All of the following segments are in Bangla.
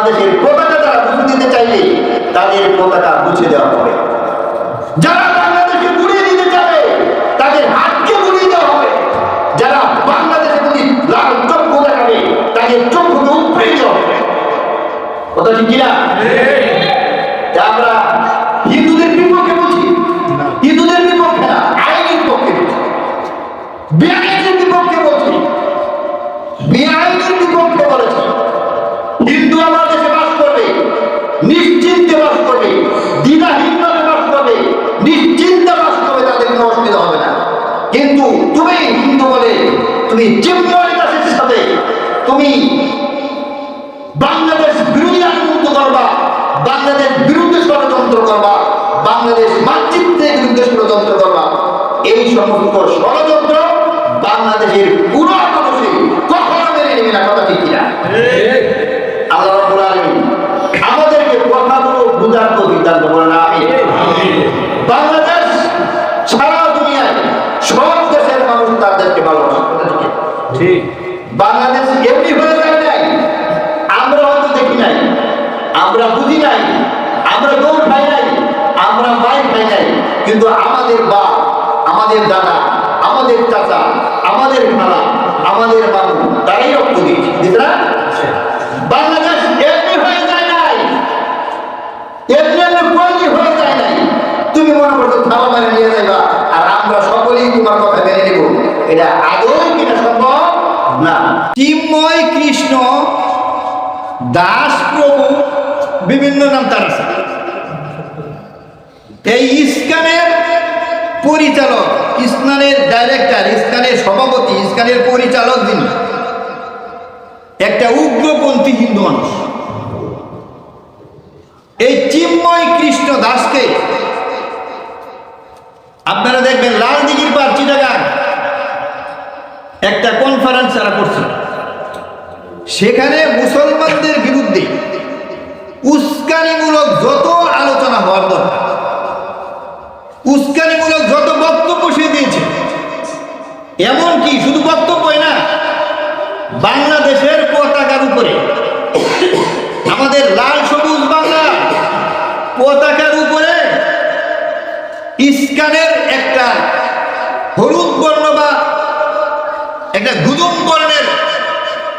বাংলাদেশের পতাকা যারা মুছে দিতে চাইলে তাদের পতাকা মুছে দেওয়া হবে। যারা বাংলাদেশকে গুড়িয়ে দিতে চাবে তাদের হাতকে গুড়িয়ে দেওয়া হবে। যারা বাংলাদেশের প্রতি লাল চক্ষু দেখাবে তাদের চক্ষুকে উপড়ে দেওয়া হবে। কথা ঠিক কিনা? আমরা হিন্দুদের বিপক্ষে বলছি, হিন্দুদের বিপক্ষে না, আইনের পক্ষে বলছি, বেআইনের বিপক্ষে বলছি, বেআইনের বিপক্ষে বলেছি। হিন্দু আমার দেশে বাস করবে, নিশ্চিন্তে বাস করবে, দ্বিধাহীনভাবে বাস করবে, নিশ্চিন্তে বাস করবে, তাদের কোনো অসুবিধা হবে না। কিন্তু তুমি হিন্দু বলে তুমি চিন্ময় দাসের সাথে তুমি বাংলাদেশ বিরোধী আন্দোলন করবা, বাংলাদেশ বিরুদ্ধে ষড়যন্ত্র করবা, বাংলাদেশ মানচিত্রের বিরুদ্ধে ষড়যন্ত্র করবা, এই সমস্ত ষড়যন্ত্র বাংলাদেশের পুরো মানুষে কখনো মেনে নেবে না। কথা ঠিক কিনা? আল্লাহ রাব্বুল আলামিন আমাদেরকে কথাগুলো বুঝার তৌফিক দান করুন। আমিন। বাংলাদেশ সারা দুনিয়ায় সব দেশের মানুষ তাদেরকে ভালোবাসে। কথা ঠিক? বাংলাদেশ এমনি হয়ে যায় নাই, আমরা হয়তো দেখি নাই, আমরা বুঝি নাই, আমরা দৌড় খাই নাই, আমরা মাইক খাই নাই, কিন্তু আমাদের বাপ, আমাদের দাদা, আমাদের চাচা, আমাদের খালা, আমাদের বাবু তারাই রক্ত দিচ্ছে, দিতে না? বাংলাদেশ এমনি হয়ে যায় নাই, এমনি হয়ে যায় নাই। তুমি মনে করছো থাবা মেনে নিয়ে যাইবা আর আমরা সকলেই তোমার কথা মেনে নেব, এটা আদৌ কিনা সম্ভব না। চিন্ময় কৃষ্ণ দাস প্রভু, বিভিন্ন নাম তার আছে। এই ইস্কানের পরিচালক, ইস্কানের ডাইরেক্টর, ইস্কানের সভাপতি, ইস্কানের পরিচালক যিনি, একটা উগ্রপন্থী হিন্দু মানুষ। এই চিন্ময় কৃষ্ণ দাসকে আপনারা দেখবেন লালদিঘির পার চিটাগাং একটা কনফারেন্স তারা করছে, সেখানে মুসলমানদের বিরুদ্ধে উস্কানিমূলক যত আলোচনা হওয়ার দরকার, উস্কানিমূলক যত বক্তব্য সে দিয়েছে, এমনকি শুধু বক্তব্যই না, বাংলাদেশের পতাকার উপরে, আমাদের লাল সবুজ বাংলা পতাকার উপরে ইস্কানের একটা হলুদ বর্ণ বা একটা গুদুম বর্ণের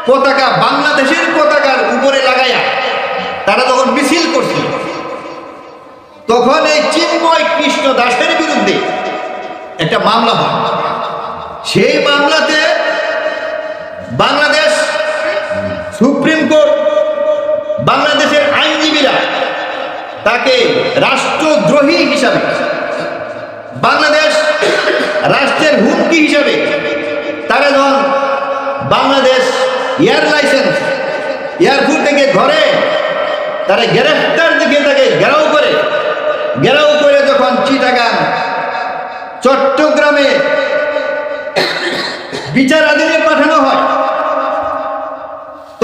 পতাকা বাংলাদেশের পতাকার উপরে লাগাইয়া তারা যখন মিছিল করছিল, তখন এই চিন্ময় কৃষ্ণ দাসের বিরুদ্ধে একটা মামলা হয়। সেই মামলাতে বাংলাদেশ সুপ্রিম কোর্ট, বাংলাদেশের আইনজীবীরা তাকে রাষ্ট্রদ্রোহী হিসাবে, বাংলাদেশ রাষ্ট্রের হুমকি হিসাবে, তারা যখন বাংলাদেশ এয়ার লাইসেন্স এয়ারপোর্ট থেকে ধরে, তারা গ্রেফতার দিকে তাকে ঘেরাও করে যখন চিটাগাং চট্টগ্রামে বিচারাধীনে পাঠানো হয়,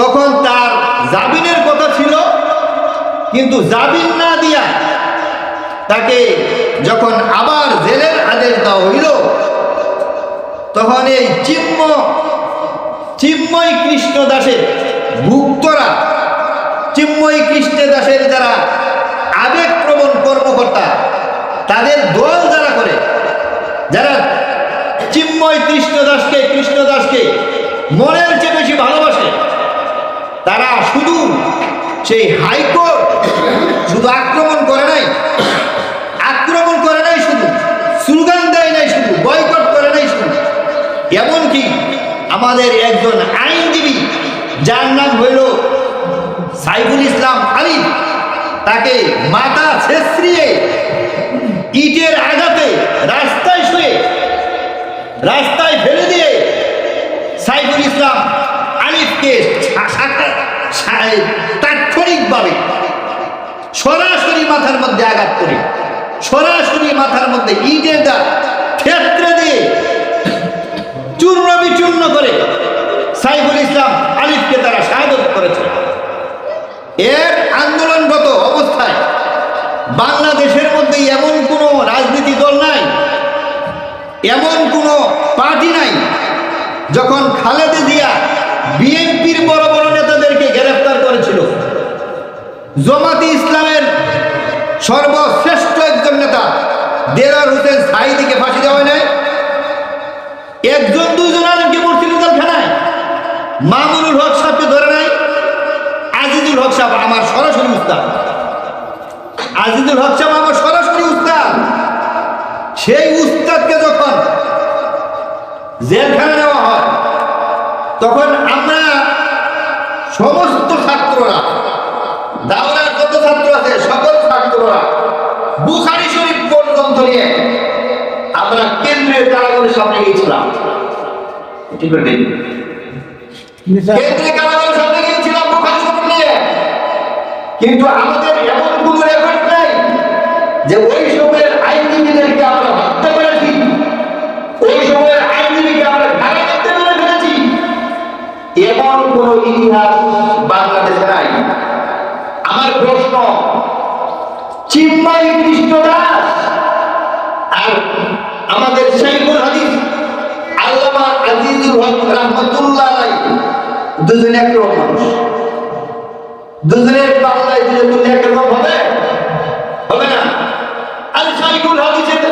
তখন তার জামিনের কথা ছিল, কিন্তু জামিন না দিয়া তাকে যখন আবার জেলের আদেশ দেওয়া হইল, তখন এই চিন্ময় কৃষ্ণ দাসের ভুক্তরা, চিন্ময় কৃষ্ণ দাসের যারা আবেগপ্রবণ কর্মকর্তা, তাদের দল যারা করে, যারা চিন্ময় কৃষ্ণ দাসকে মনের চেয়ে বেশি ভালোবাসে, তারা শুধু সেই হাইকোর্ট শুধু আক্রমণ করে নাই, শুধু স্লোগান দেয় নাই, শুধু বয়কট করে নাই শুধু, এমনকি আমাদের একজন আইনজীবী যার নাম হইল সাইফুল ইসলাম আলী, তাকে মাথা ছেঁচড়িয়ে ইটের আঘাতে রাস্তায় ফেলে দিয়ে সাইফুল ইসলাম আলিফকে তাৎক্ষণিকভাবে সরাসরি মাথার মধ্যে আঘাত করে, সরাসরি মাথার মধ্যে ইটের দাগ ক্ষেত্রে দিয়ে চূর্ণ বিচূর্ণ করে সাইফুল ইসলাম আলিফকে তারা শাহাদত করেছে। এর আন্দোলনরত অবস্থায় বাংলাদেশের মধ্যে এমন কোনো রাজনীতি দল নাই, এমন কোনো পার্টি নাই, যখন খালেদা জিয়া বিএনপির বড় বড় নেতাদেরকে গ্রেফতার করেছিল, জামাতে ইসলামের সর্বশ্রেষ্ঠ একজন নেতা দেলোয়ার হোসেন সাঈদীকে ফাঁসি দেওয়া হয় নাই? একজন দুইজন আলেমকে মরছিল জেলখানায়। মামুনুল হক সাহেবকে ধরে নাই। আজিজুল হক সাহেব আমার সরাসরি উস্তাদ, আজিজুল হক সাহেব আমার সরাসরি উস্তাদ। সেই উস্তাদকে যখন জেলখানা নেওয়া হয় তখন আমরা সমস্ত ছাত্ররা, দাওরার যত ছাত্র আছে সকল ছাত্ররা বুখারী শরীফ পর্যন্ত নিয়ে আমরা কেন্দ্রীয় কারাগারের সামনে গিয়েছিলাম। ঠিক আছে, কেন্দ্রীয় কারাগারের সামনে গিয়েছিলাম বুখারী শরীফ নিয়ে। কিন্তু আমাদের এমন কোন রেকর্ড নাই যে ওই সময়ের আইনজীবীদেরকে আমরা হত্যা করেছি, ওই সময়ের আইনজীবীকে আমরা কারাগারে মেরে ফেলেছি, এমন কোন ইতিহাস বাংলাদেশে নাই। আমার প্রশ্ন, চিন্ময় কৃষ্ণ দাস আর আমাদের শাইখুল হাদিস আল্লামা আজিজুল হক রাহমাতুল্লাহ আলাইহি দুজনে একরকম মানুষ। দুজনের পাল্লায় যদি তুললে একরকম হবে? হবে না। আর শাইখুল হাদিসের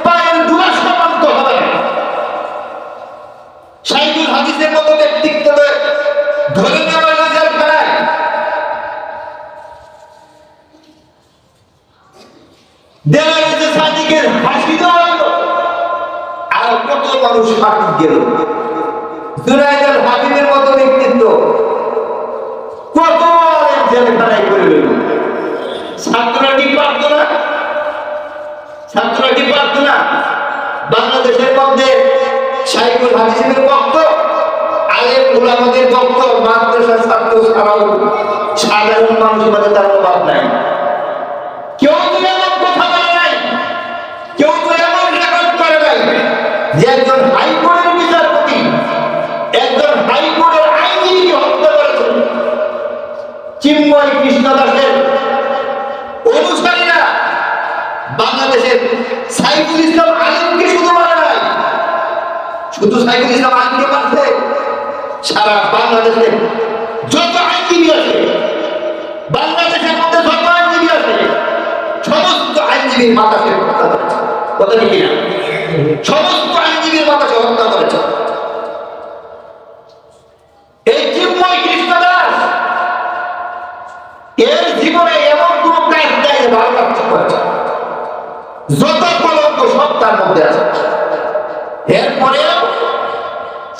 পায়ের দুলা সমান তো হবে না। শাইখুল হাদিসের মতো ব্যক্তিত্ব ধরে নেওয়া যায় ফেলায়। দেলোয়ার হোসেন সাঈদীকে ফাঁসি দেওয়া হলো, আর কত মানুষ ফাঁসি গেল। জুনায়েদ আল হাবিবের মতো ব্যক্তিত্ব কত জেলখানায় করে গেল। ছাত্ররা কি পারত না? ছাত্ররা কি পারত না? বাংলাদেশের মধ্যে শাইখুল হাদিসের বক্ত, আলেম উলামাদের বক্ত, মাদ্রাসার ছাত্র ছাড়াও সাধারণ মানুষের মধ্যে তার অভাব নাই। কেউ তো এমন কথা বলে নাই, কেউ তো এমন রেকর্ড করে নাই যে একজন হাইকোর্টের বিচারপতি, একজন হাইকোর্টের আইনজীবীকে হত্যা করেছেন। চিন্ময় কৃষ্ণ দাসের অনুসারীরা বাংলাদেশের সাইফুল ইসলাম আলিমকে শুধু মারা নাই, শুধু সাইফুল ইসলাম আলিমকে মারছে, সারা বাংলাদেশে যত আইনজীবী আছে, বাংলাদেশের মধ্যে যত আইনজীবী আছে, সমস্ত আইনজীবীর মাথাকে হত্যা করেছে। কথা ঠিক না? সমস্ত আইনজীবীর মাথাকে হত্যা করেছে। এই চিন্ময় কৃষ্ণ দাস এর জীবনে এমন কোন কাজ নাই যে ভালো কাজ করেছে। যত কলঙ্ক সব তার মধ্যে আছে। এরপরেও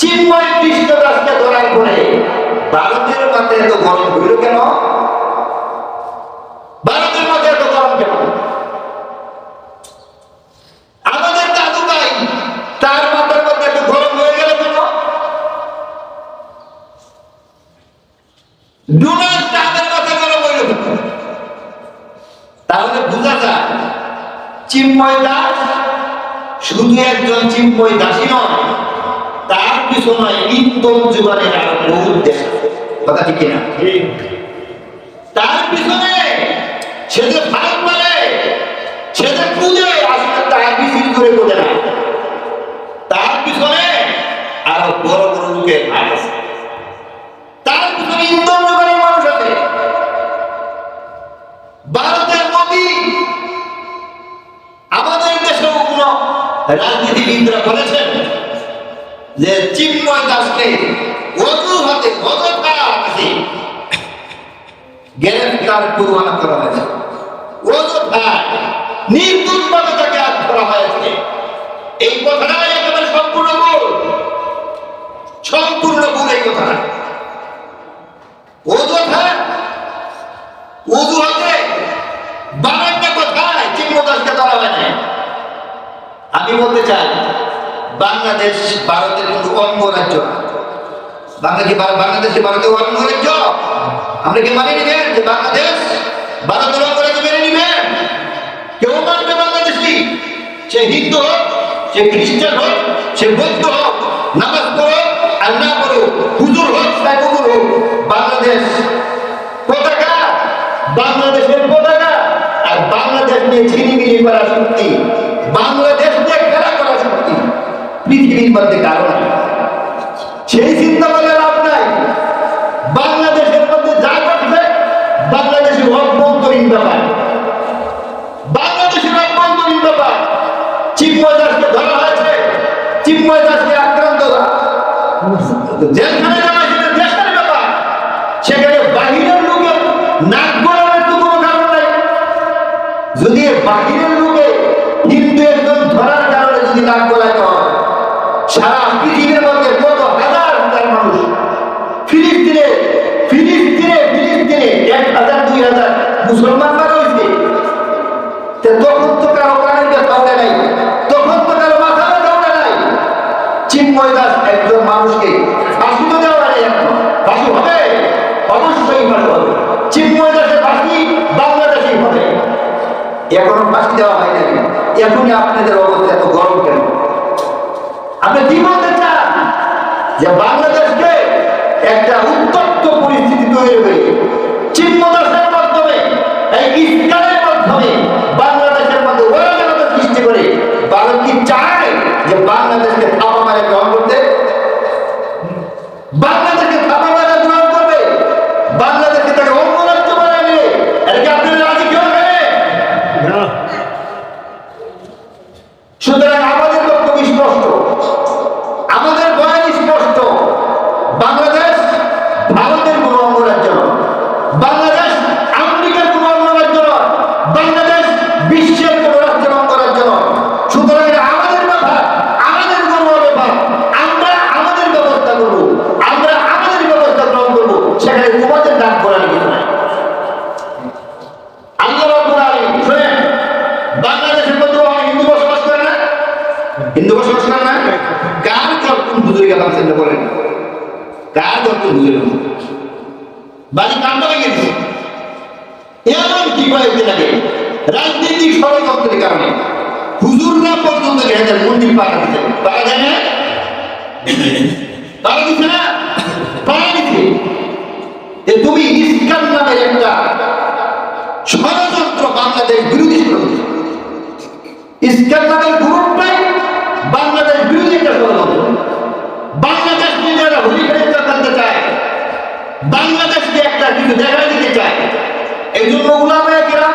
চিন্ময় কৃষ্ণ দাসকে ধরার পরে ভারতের মাথায় এত গরম হইল কেন? ভারতের মাথায় এত গরম কেন? আমাদের দাদু ভাই তার মাথার মধ্যে এত গরম হয়ে গেল কেন? ডোনাল্ড ট্রাম্পের মাথা গরম হইল কেন? তাহলে বোঝা যায় চিন্ময় দাস শুধু একজন চিন্ময় দাসই নয়, তার পিছনে ইন্দন যুগানের আর বহু দেশ। কথা ঠিক না? তার পিছনে সে যে ভাগ মারে, সে যে খুঁজে আসলে তার মিছিল করে বোঝে না, তার পিছনে আরো বড় বড় লোকের ভাগ আছে। তার পিছনে ইন্দন যুগানের মানুষ আছে। ভারতের মোদি, আমাদের দেশেও কোন রাজনীতিবিদরা বলেছেন যে চিন্ময় দাসকে অজুহাতে গ্রেফতার পরোয়ানা করা হয়েছে, অযথায় নির্দোষভাবে তাকে আটক করা হয়েছে। এই কথাটাই একেবারে সম্পূর্ণ ভুল, সম্পূর্ণ ভুল এই কথাটা। অজুহাতে বানাইটা কোথায় চিন্ময় দাসকে ধরা হয় না। আমি বলতে চাই বাংলাদেশ ভারতের কিন্তু অঙ্গরাজ্য না। বাংলাদেশে ভারতের অঙ্গরাজ্য আমরা কি মানিয়ে নিবেন যে বাংলাদেশ ভারতের অঙ্গরাজ্য মেনে নিবেন? কেউ মানবে বাংলাদেশি? সে হিন্দু হোক, সে খ্রিস্টান হোক, সে বৌদ্ধ হোক, নামাজ পড়ো আর না পড়ো, হুজুর হোক তাই হুজুর হোক, বাংলাদেশ পতাকা, বাংলাদেশের পতাকা আর বাংলাদেশ নিয়ে ছিনিমিনি করা শক্তি, বাংলাদেশ নিয়ে খেলা করা শক্তি পৃথিবীর মধ্যে কারণ। সেই চিন্তা করে লাভ নাই। বাংলাদেশের মধ্যে যা ঘটছে বাংলাদেশি হোক ব্যাপার, বাংলাদেশের অভ্যন্তরীণ ব্যাপার। চিন্ময় দাসকে ধরা হয়েছে, চিন্ময় দাসকে আক্রান্ত জেলখানে নেওয়া সেটা দেশের ব্যাপার। সেখানে বাহিরের লোকে নাক গলানোর তো কোনো কারণ নাই। যদি বাহিরের লোকে হিন্দু একজন ধরার কারণে যদি নাক গলানো হয়, সারা পৃথিবীর মধ্যে কত হাজার হাজার মানুষ ফিলিস্তিনে 1,000-2,000 মুসলমান মারা হয়েছে। তখন তো কারো কানের ব্যথা ওঠে নাই, তখন তো কারো মাথা ব্যথা ওঠে নাই। চিন্ময় দাস একজন মানুষকে ফাঁসি তো দেওয়া যায়, এখন ফাঁসি হবে, অবশ্যই ফাঁসি হবে। চিন্ময় দাসের ফাঁসি বাংলাদেশেই হবে, এখনো ফাঁসি দেওয়া হয় নাই। এখনই আপনাদের অবস্থা এত গরম কেন? আপনি কি বলতে চান যে বাংলাদেশকে একটা উত্তপ্ত পরিস্থিতি তৈরি হয়ে চিন্ময় দাসের মাধ্যমে, এই ইসলামের মাধ্যমে বাংলাদেশের মধ্যে অরাজকতা সৃষ্টি করে ভারত কি চায় যে বাংলাদেশকে থাপা মারে গ্রহণ করতে? বাংলাদেশকে থাপা মারে গ্রহণ করবে, বাংলাদেশকে তাকে অঙ্গরাজ্য বানিয়ে নেবে। এটা কি আপনারা রাজি কেউ হবে? সুতরাং আমাদের বক্তব্য স্পষ্ট, আমাদের বয়ান স্পষ্ট। বাংলাদেশ ভারতের কোন অঙ্গরাজ্য নয়, বাংলাদেশ আমেরিকার কোন অঙ্গরাজ্য নয়, বাংলাদেশ বিশ্বের কোন রাষ্ট্রের অঙ্গরাজ্য নয়। সুতরাং এটা আমাদের ব্যাপার, আমাদের কোনো ব্যাপার। আমরা আমাদের ব্যবস্থা করবো, আমরা আমাদের ব্যবস্থা গ্রহণ করবো, সেখানে তোমাদের ডাক করার কিছু নাই। আল্লাহ রাব্বুল আলামিন শুনেন, বাংলাদেশের মধ্যে হিন্দু বসবাস করে না? হিন্দু বসবাস করে না? কার কর্তন বুঝে গেলাম সেটা বলেন, কার কর্তন বুঝে গেলাম? বাড়ি কান্ড হয়ে গেছে এমন কি কয়েকদিন আগে রাজনৈতিক ষড়যন্ত্রের কারণে হুজুররা পর্যন্ত গেছেন মন্দির পাড়া দিতে, পাড়া যায় না? পাড়া দিচ্ছে না? পাড়া দিচ্ছে। তুমি ইসলাম নামের একটা ষড়যন্ত্র বাংলাদেশ বিরোধী ষড়যন্ত্র, ইসলাম নামের গ্রুপটাই বাংলাদেশ বিরোধী একটা ষড়যন্ত্র। বাংলাদেশ নিয়ে যারা হুলি খেলে করতে চায়, বাংলাদেশকে একটা কিছু দেখা দিতে চায়, এই জন্য উলামায়ে কেরাম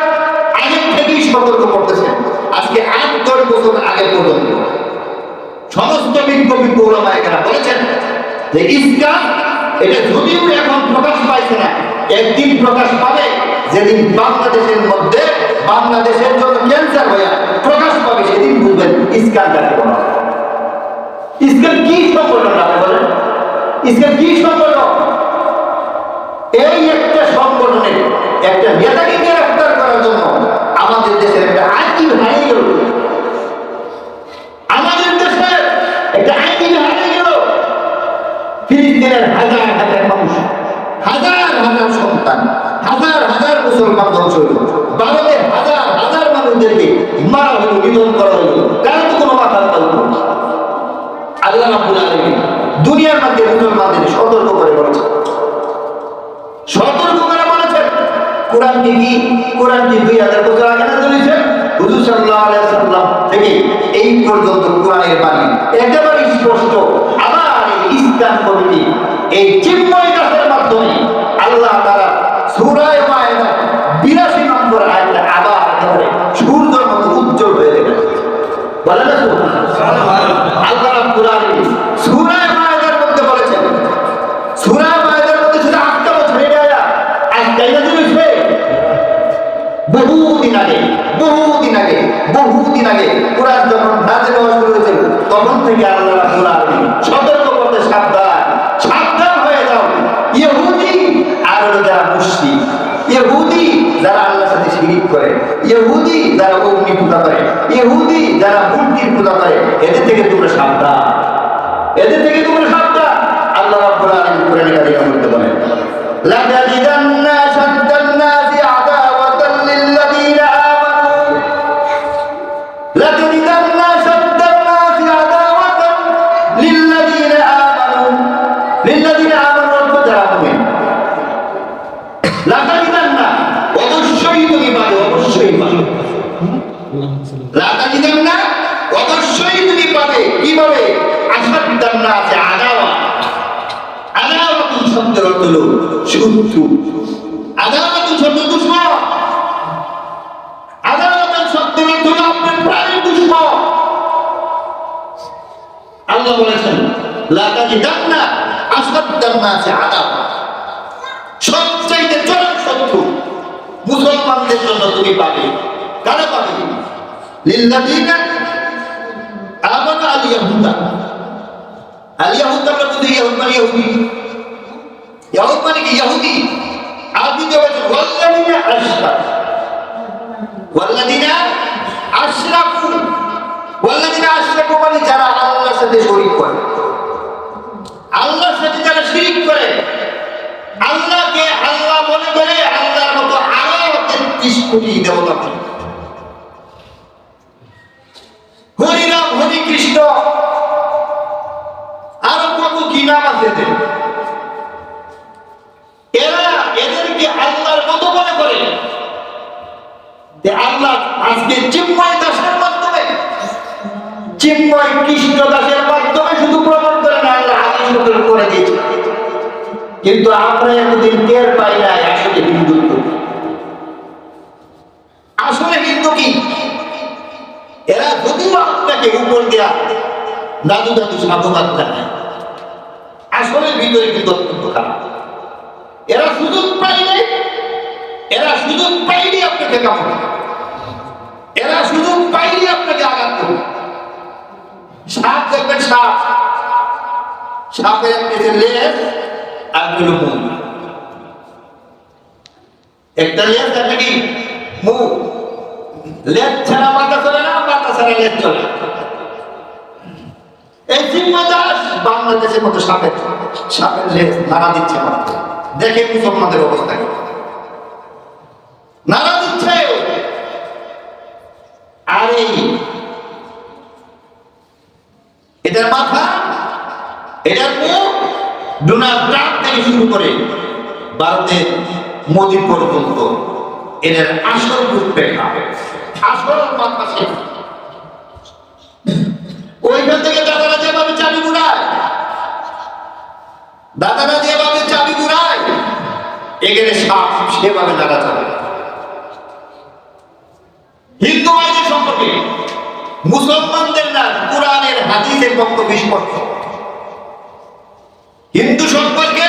আগের থেকেই সতর্ক করতেছেন। আজকে 8-10 বছর আগে পর্যন্ত সমস্ত বিজ্ঞ উলামায়ে কেরাম বলেছেন যে ইসলাম এটা যদিও এখন প্রকাশ পাইছে না, একদিন প্রকাশ পাবে, যেদিন বাংলাদেশের মধ্যে বাংলাদেশের জন্য ক্যান্সার হয়ে প্রকাশ পাবে, সেদিন বুঝবেন ইসলাম কাকে বলা হয়। ইসলাম কি সংগঠন আপনি বলেন? ইসলাম কি সংগঠন? এই একটা সংগঠনের একটা নেতাকে গ্রেফতার করার জন্য আমাদের দেশের একটা আইন হারিয়ে গেল, আমাদের দেশের একটা আইন হারিয়ে গেল। ফিলিস্তিনের হাজার হাজার মানুষ, হাজার হাজার সন্তান, হাজার হাজার মুসলমান ধ্বংস হইল, ভারতের হাজার হাজার মানুষদেরকে মারা হইল, নিধন করা হইল, কারো তো কোনো মাথা পাইল। আল্লাহ রাব্বুল আলামিন দুনিয়ার মধ্যে মুসলমানদের সতর্ক করে বলেছেন, সতর্ক করে বলেছেন। কোরআন কি 2000 বছর আগে না চলেছে, হুজুর সাল্লাল্লাহু আলাইহি ওয়াসাল্লাম থেকে এই পর্যন্ত কোরআনের বাণী একেবারে স্পষ্ট। আবার এই ইসলাম কমিটি এই চিন্ময় দাসের মাধ্যমে আল্লাহ তাআলা সূরা মায়েদা 82 নম্বর আয়াতে আবার একেবারে সূর্যের মতো উজ্জ্বল হয়ে গেল। বলেন না সুবহানাল্লাহ। আল্লাহ রাব্বুল আলামিন সূরা মায়েদার মধ্যে বলেছেন, সূরা মায়েদার মধ্যে শুধু 8টা বছর এটা আজকাই না চলেছে, বহুদিন আগে কোরআন যখন নাযিল হওয়া শুরু হয়েছিল, তখন থেকে আল্লাহ রাব্বুল আলামিন সতর্ক করতে, সাবধান হয়ে যাও। ইহুদি আর যারা মুশরিক, ইহুদি যারা আল্লাহর সাথে শিরক করে, ইহুদি যারা অগ্নি পূজা করে, ইহুদি যারা মূর্তির পূজা করে, এদের থেকে তোমরা সাবধান, এদের থেকে তোমরা সাবধান। আল্লাহ রাব্বুল আলামিন কোরআনে কারিমের মধ্যে বলেন, লাতাজিদান্না শাদ্দান নাসি আদাওয়াতান লিল্লাযীনা আমানু, লাতাজিদান্না শাদ্দান নাসি আদাওয়াতান লিল্লাযীনা আমানু। লিল্লাযীনা আমানু অর্থ যারা মুমিন। লাতাজিদান্না অবশ্যই তুমি পাবে, অবশ্যই পাবে। লাতাজিদান্না অবশ্যই তুমি পাবে, কিভাবে? আশাদ্দান নাসি আদাওয়া, আদাওয়াতুন শব্দের অর্থ হলো শত্রু, আদাওয়াতুন শব্দ দুশমন। আল্লাহ বলেছেন লা তাজিদান্না আশাদ্দান নাসি আদাব, সবচাইতে চরম শত্রু মুসলমানদের জন্য তুমি পাবে। কারা পাবে? লিল্লাযিনা আমানু আল ইয়াহুদা। আল ইয়াহুদা আমরা বুঝি ইয়াহুদ মানে ইহুদি, ইয়াহুদ মানে কি ইহুদি। আরবিতে বলছে ওয়াল্লাযিনা আশরাকু, ওয়াল্লাযিনা আশরাকু, ওয়াল্লাযিনা আশরাকু মানে যারা আল্লাহর সাথে শরীক করে, আল্লাহর সাথে যারা শিরক করে, আল্লাহকে আল্লাহ মনে করে, আল্লাহর মতো আরো ৩৩ কোটি দেবতা করে, হরি রাম হরি কৃষ্ণ আরো কত কি নাম আছে এদের। এরা এদেরকে আল্লাহর মতো মনে করে। আল্লাহ আজকে চিন্ময় দাসের মাধ্যমে, চিন্ময় কৃষ্ণ দাসের মাধ্যমে শুধু প্রমাণ করে না, আল্লাহ আবিষ্কার করে দিয়েছে। কিন্তু আমরা এতদিন টের পাই না আসলে হিন্দুত্ব, আসলে হিন্দু কি। এরা যদিও আপনাকে উপর দেয়া দাদু দাদু সাধুবাদ দেয়, আসলে ভিতরে কিন্তু অত্যন্ত খারাপ। এরা সুযোগ পাইলে, এরা সুযোগ পাইলে আপনাকে কামড়, এরা সুযোগ পাইলে আপনাকে আঘাত করবে। সাপ দেখবেন, সাপ, সাপের একটা লেজ আর দুটো মুখ, একটা লেজ একটা কি মুখ। লেজ ছাড়া মাথা চলে না, মাথা ছাড়া লেজ চলে। এই চিন্ময় দাস বাংলাদেশের মতো সাপের সাপের লেজ নাড়া দিচ্ছে, দেখে মুসলমানদের অবস্থা নাড়া দিচ্ছে। আর এই এটার মাথা, এটার মুখ, ডোনাল্ড ট্রাম্প থেকে শুরু করে ভারতের মোদী পর্যন্ত এদের আসল রূপরেখা, আসল মাথা শেষ। ওইখান থেকে দাদারা যেভাবে চাবি ঘুরায়, দাদারা যেভাবে চাবি ঘুরায়, এখানে সাপ সেভাবে দাদা চাবে। হিন্দু ভাইদের সম্পর্কে মুসলমানদের না, কোরআনের হাদিসের বক্তব্য স্পষ্ট। হিন্দু সম্পর্কে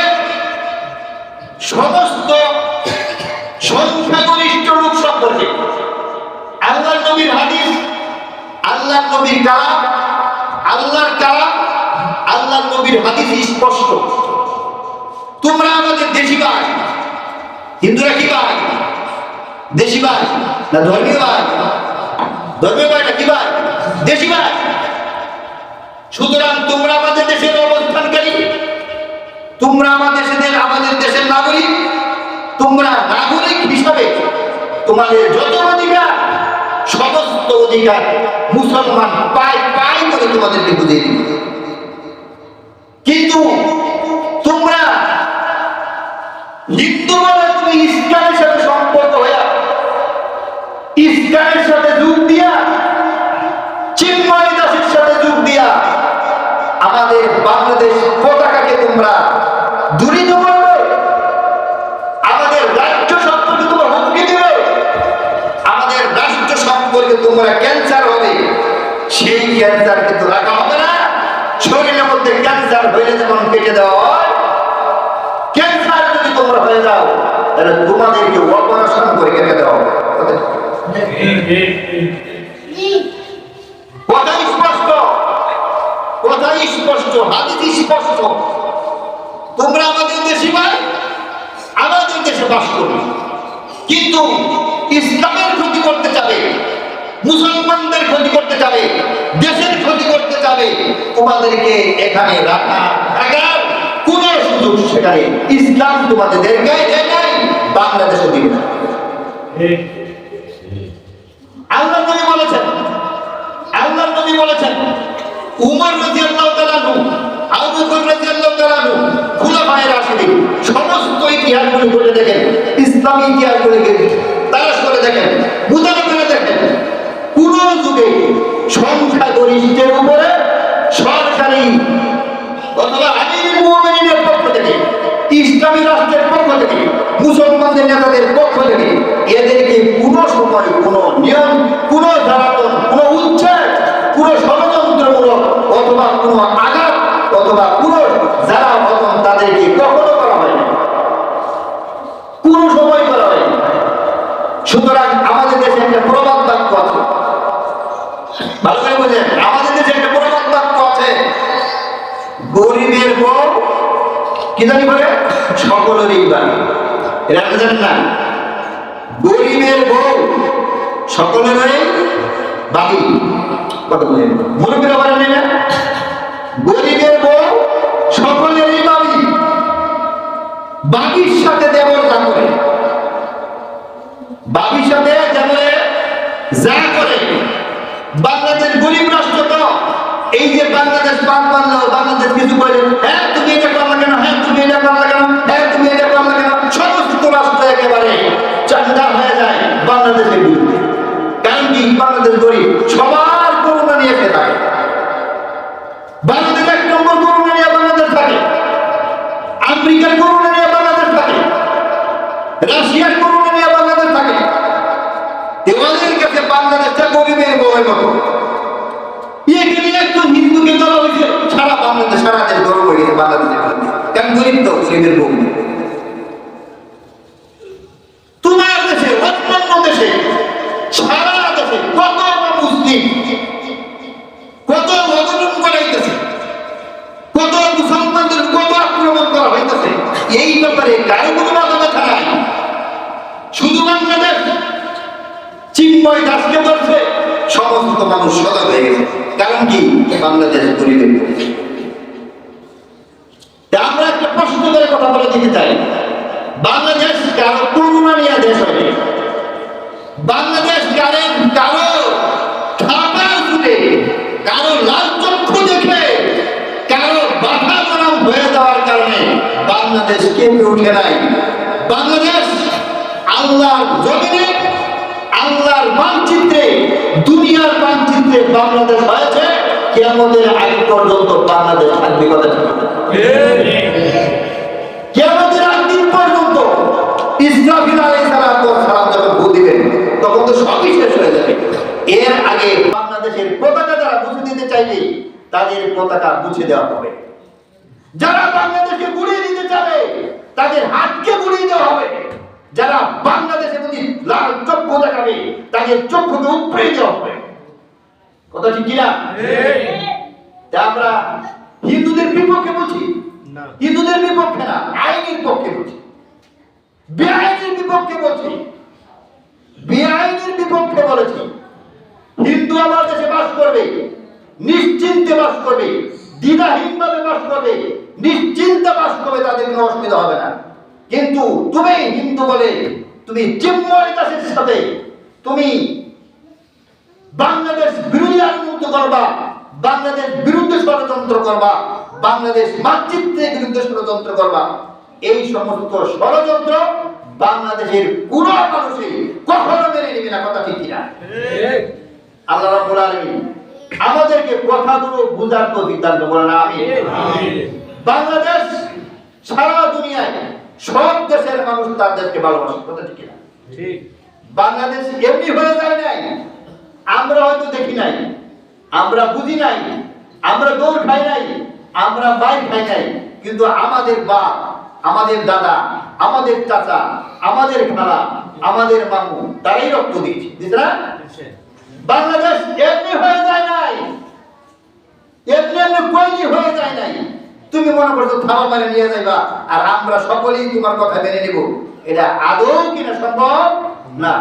সমস্ত সংখ্যাগরিষ্ঠ লোক সম্পর্কে আল্লাহর নবীর হাদিস, আল্লাহর নবীর কালাম, আল্লাহর কালাম, আল্লাহর নবীর হাদিস স্পষ্ট। তোমরা আমাদের দেশি ভাই, হিন্দুরা কি ভাই? দেশি ভাই না ধর্মীয় ভাই? ধর্মীয় ভাই না কি ভাই? দেশি ভাই। সুতরাং তোমরা আমাদের দেশের অবস্থানকারী, তোমরা আমাদের দেশের নাগরিক। তোমরা নাগরিক হিসাবে তোমাদের যত অধিকার, সমস্ত অধিকার মুসলমান পাই পাই করে তোমাদেরকে বুঝিয়ে দিবে। কিন্তু তোমরা হিন্দু বলে তুমি ইসলামের সাথে সম্পর্ক হইয়া, ইসলামের সাথে যোগ দিয়া, চিন্ময় দাসের সাথে যোগ দিয়া আমাদের বাংলাদেশ পতাকাকে তোমরা দূরিত করবে, আমাদের রাষ্ট্র সম্পর্কে তোমরা হুমকি দিবে, আমাদের রাষ্ট্র সম্পর্কে তোমরা ক্যান্সার হবে। সেই ক্যান্সার কিন্তু রাখা হবে না। শরীরের মধ্যে ক্যান্সার হইলে যেমন কেটে দেওয়া হয়, ক্যান্সার যদি তোমরা হয়ে যাও তাহলে তোমাদেরকে অপারেশন করে কেটে দেওয়া হবে। কথা স্পষ্ট, কথা স্পষ্ট, হাদিস স্পষ্ট। তোমরা আমাদের দেশি ভাই, আমাদের দেশে বাস করবে, কিন্তু ইসলামের ক্ষতি করতে যাবে, মুসলমানদের ক্ষতি করতে যাবে, দেশের ক্ষতি করতে যাবে, তোমাদেরকে এখানে রাখা থাকার কোন সুযোগ সেখানে ইসলাম তোমাদের গায়ে দেয় নাই, বাংলাদেশে দিবে না। আল্লাহ নবী বলেছেন, আল্লাহ নবী বলেছেন, উমর রাদিয়াল্লাহু তাআলা আনহু, আবু বকর রাদিয়াল্লাহু তাআলা আনহু, খুলাফায়ে রাশিদিন, সমস্ত ইতিহাসগুলো পড়ে দেখেন, ইসলামী ইতিহাসগুলোকে তালাশ করে দেখেন, মুতালা করে দেখেন, কোন যুগে সংখ্যাগরিষ্ঠের উপরে সরকারি অথবা আমিরুল মুমিনিনের পক্ষ থেকে, ইসলামী রাষ্ট্রের পক্ষ থেকে, মুসলমানদের নেতাদের পক্ষ থেকে এদেরকে কোনো সময় কোনো নিয়ম, কোনো জ্বালাতন, কোনো উচ্ছেদ, কোনো ষড়যন্ত্রমূলক অথবা কোনো সুতরাং আমাদের দেশে একটা প্রবাদ বাক্য আছে, ভালো করে বুঝেন, আমাদের দেশে একটা প্রবাদ বাক্য আছে, গরিবের বউ কি জানি বলে সকলেরই বাড়ি। এটা আপনি জানেন না? গরিবের বউ সকলেরই বাড়ি। কত বলেন মুরব্বীরা বলেন না? গরিবের বউ সকলেরই বাড়ি, বাড়ির সাথে দেবর যা করে, বাড়ির সাথে যেমন যা করে। বাংলাদেশ গরিব রাষ্ট্র তো, এই যে বাংলাদেশ পান পারলো, বাংলাদেশ কিছু করে, হ্যাঁ তুমি এটা করলা কেন, হ্যাঁ তুমি এটা করলা কেন, হ্যাঁ তুমি এটা করলা কেন, সমস্ত রাষ্ট্র একেবারে চাঙ্গা হয়ে যায় বাংলাদেশের বিরুদ্ধে। কারণ কি? বাংলাদেশ গরিব, সবার করোনা নিয়ে এসে থাকে। বাংলাদেশ 1 নম্বর করোনা নিয়ে বাংলাদেশ থাকে, আমেরিকার করোনা নিয়ে বাংলাদেশ থাকে, রাশিয়ার করোনা নিয়ে বাংলাদেশ থাকে। দেওয়ালের কাছে বাংলাদেশটা গরিবের বউয়ের মতো। এখানে একজন হিন্দুকে ধরা হয়েছে, সারা বাংলাদেশ, সারা দেশ গরম হয়ে গেছে বাংলাদেশের বিরুদ্ধে। কারণ গরিব তো, গরিবের বউ। তোমার দেশে, অন্যান্য দেশে, সারা দেশে কত মুসলিম, কত অঘটন করাইতেছে, কত মুসলমানদের কত আক্রমণ করা হইতেছে, এই ব্যাপারে কারো কোনো মাথা ব্যথা নাই। শুধু বাংলাদেশ চিন্ময় দাসকে বলছে, সমস্ত মানুষ সজাগ হয়ে গেছে। কারণ কি? বাংলাদেশ গরিবের বউ। আমরা একটা প্রশ্ন করে কথা বলে দিতে চাই, বাংলাদেশ কারো করুণা নিয়ে দেশ হবে, বাংলাদেশ কারো খাবার ফুটে, কারো লাল চক্ষু দেখে, কারো বাধা গরম হয়ে যাওয়ার কারণে বাংলাদেশ কেউ উঠে নাই। বাংলাদেশ আল্লাহর জমিনে, আল্লাহর মানচিত্রে, দুনিয়ার মানচিত্রে বাংলাদেশ হয়েছে। কিয়ামতের আগ পর্যন্ত বাংলাদেশ থাকবে। কথা ঠিক? কিয়ামতের আগ দিন পর্যন্ত ইসরাফিল আলাইহিস সালাম যখন ভূ দিবেন, তখন তো সবই শেষ হয়ে যাবে। এর আগে বাংলাদেশের পতাকা যারা মুছে দিতে চাইবে, তাদের পতাকা মুছে দেওয়া হবে। যারা বাংলাদেশকে গুড়িয়ে দিতে চাবে, তাদের হাতকে গুড়িয়ে দেওয়া হবে। যারা বাংলাদেশের প্রতি লাল চক্ষু দেখাবে, তাদের চক্ষুকে উপড়ে দেওয়া হবে। কথা ঠিক কিনা? আমরা হিন্দুদের বিপক্ষে বলছি, হিন্দুদের বিপক্ষে না, আইনের পক্ষে বলছি, বেআইনের বিপক্ষে বলছি, বেআইনের বিপক্ষে বলেছি। হিন্দু আমার দেশে বাস করবে, নিশ্চিন্তে বাস করবে, দ্বিধাহীনভাবে বাস করবে, নিশ্চিন্তে বাস করবে, তাদের কোনো অসুবিধা হবে না। কিন্তু তুমি হিন্দু বলে তুমি চিন্ময় দাসের সাথে তুমি বাংলাদেশ বিরোধী আন্দোলন করবা, বাংলাদেশ বিরুদ্ধে ষড়যন্ত্র করবা, বাংলাদেশ মানচিত্রের বিরুদ্ধে ষড়যন্ত্র করবা, এই সমস্ত ষড়যন্ত্র বাংলাদেশের কোন মানুষই কখনো মেনে নেবে না। কথা ঠিক কিনা? আল্লাহ রাব্বুল আলামিন আমাদেরকে কথাগুলো বুঝার তৌফিক দান করুন। আমিন। বাংলাদেশ সারা দুনিয়ায় সব দেশের মানুষ তার দেশকে ভালোবাসে। কথা ঠিক কিনা? ঠিক। বাংলাদেশ এমনি হয়ে যায় নাই, আমরা হয়তো দেখি নাই, আমরা বুঝি নাই, আমরা দৌড় খাই নাই, আমরা বাইর খাই নাই, কিন্তু আমাদের বাপ, আমাদের দাদা, আমাদের চাচা, আমাদের খালা, আমাদের মামু, তারাই রক্ত দিয়েছে। বুঝলে না? বাংলাদেশ এমনি হয়ে যায় নাই, এমনি এমনি কইনি হয়ে যায় নাই। তুমি মনে করছো থামা মানে নিয়ে যাইবা আর আমরা সকলেই তোমার কথা মেনে নিব, এটা আদৌ কিনা সম্ভব না।